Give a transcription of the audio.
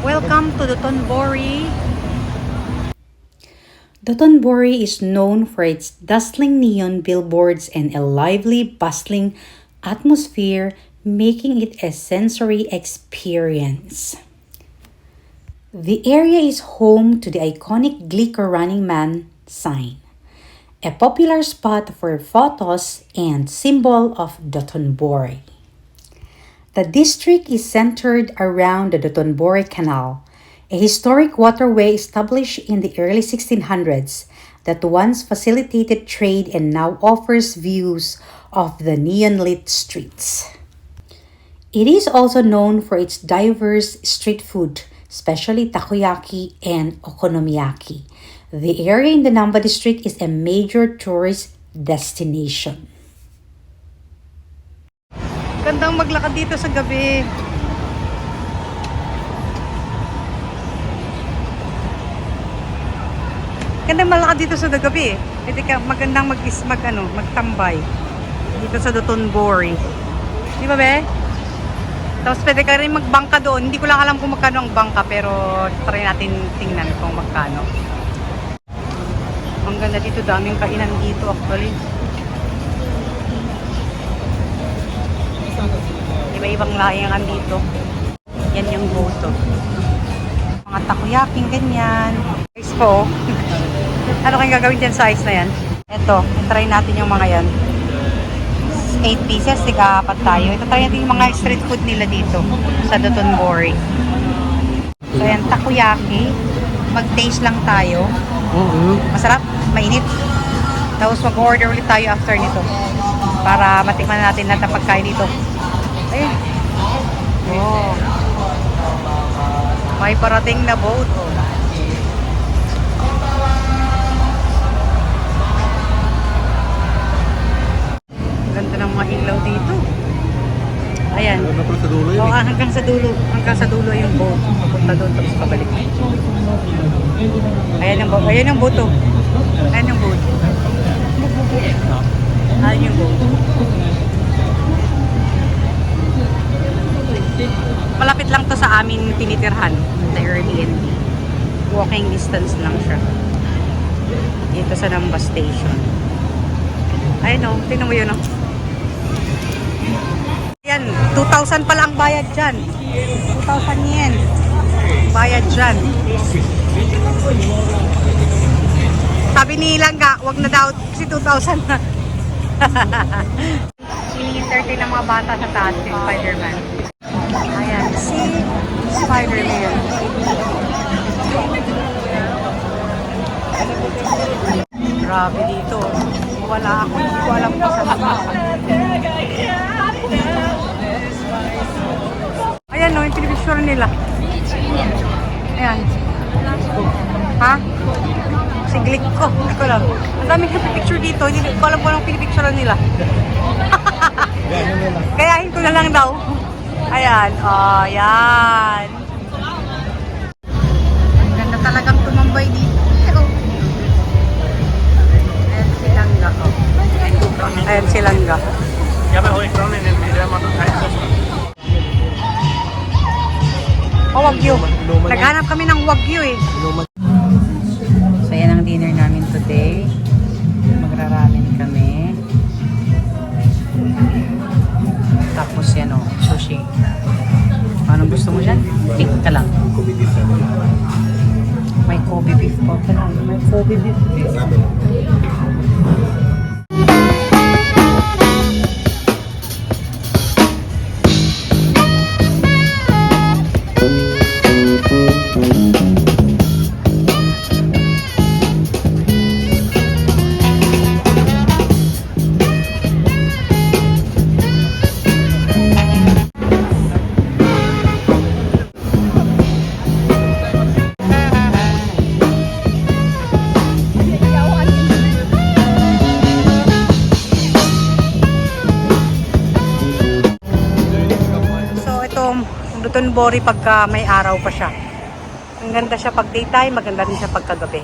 Welcome to Dotonbori. Dotonbori is known for its dazzling neon billboards and a lively, bustling atmosphere, making it a sensory experience. The area is home to the iconic Glicker Running Man sign, a popular spot for photos and symbol of Dotonbori. The district is centered around the Dotonbori Canal, a historic waterway established in the early 1600s that once facilitated trade and now offers views of the neon-lit streets. It is also known for its diverse street food, especially takoyaki and okonomiyaki. The area in the Namba district is a major tourist destination. Gandang maglakad dito sa gabi. Gandang maglakad dito sa gabi. Pwede ka magandang magtambay dito sa Dotonbori. Di ba, be? Tapos pwede ka rin magbangka doon. Hindi ko lang alam kung magkano ang bangka, pero try natin tingnan kung magkano. Ang ganda dito, daming kainan dito actually. Iba-ibang layangan dito. Yan yung goto. Mga takoyaking ganyan. Ice po. Ano kayong gagawin dyan sa ice na yan? Ito, try natin yung mga yan. 8 pieces, tika-apat tayo. Ito try natin yung mga street food nila dito sa Dotonbori. So yan, takoyaki. Mag-taste lang tayo. Masarap, mainit. Tapos mag-order ulit tayo after nito. Para matikman natin lahat ng pagkain dito. Ayun. Oh. May parating na boat. Oh. Ganda ng mga ilaw dito. Ayan. Oh, hanggang sa dulo. Hanggang sa dulo yung boat. Papunta doon tapos pabalik. Ayan yung boat. Ayan yung boat. Oh. Ayan yung boat. Ayan yung boat. Malapit lang to sa amin tinitirhan, the Airbnb. Walking distance lang siya. Dito sa Namba Station. Ayun o, tingnan mo yun o. Ayan, 2,000 pala ang bayad dyan. 2,000 yen. Bayad dyan. Sabi ni Langga, wag na daw si 2,000 na. Ini-entertain ng mga bata sa taas yung Spider-Man. Ayan, si Spider-Man. Grabe dito. Wala ako, hindi ko alam kung saan. Ayan no, yung pinipicture nila. Ayan. Ha? Siglik ko. Hindi ko alam. Ang daming pinipicture dito. Hindi ko alam kung anong pinipicture nila. Kayahin ko na lang daw. Ayan. Oh, yan. Ang ganda talagang tumambay dito. Ayan si Langga. Oh. Ayan si Langga. Oh, wagyu. Naghanap kami ng wagyu eh. So, yan ang dinner namin today. Magraramen kami. Tapos yan o, sushi. Anong gusto mo dyan? Pick ka lang. May Kobe beef pa pala. May Kobe beef. Dotonbori pagka may araw pa siya. Ang ganda siya pag daytime, maganda rin siya pagka gabi.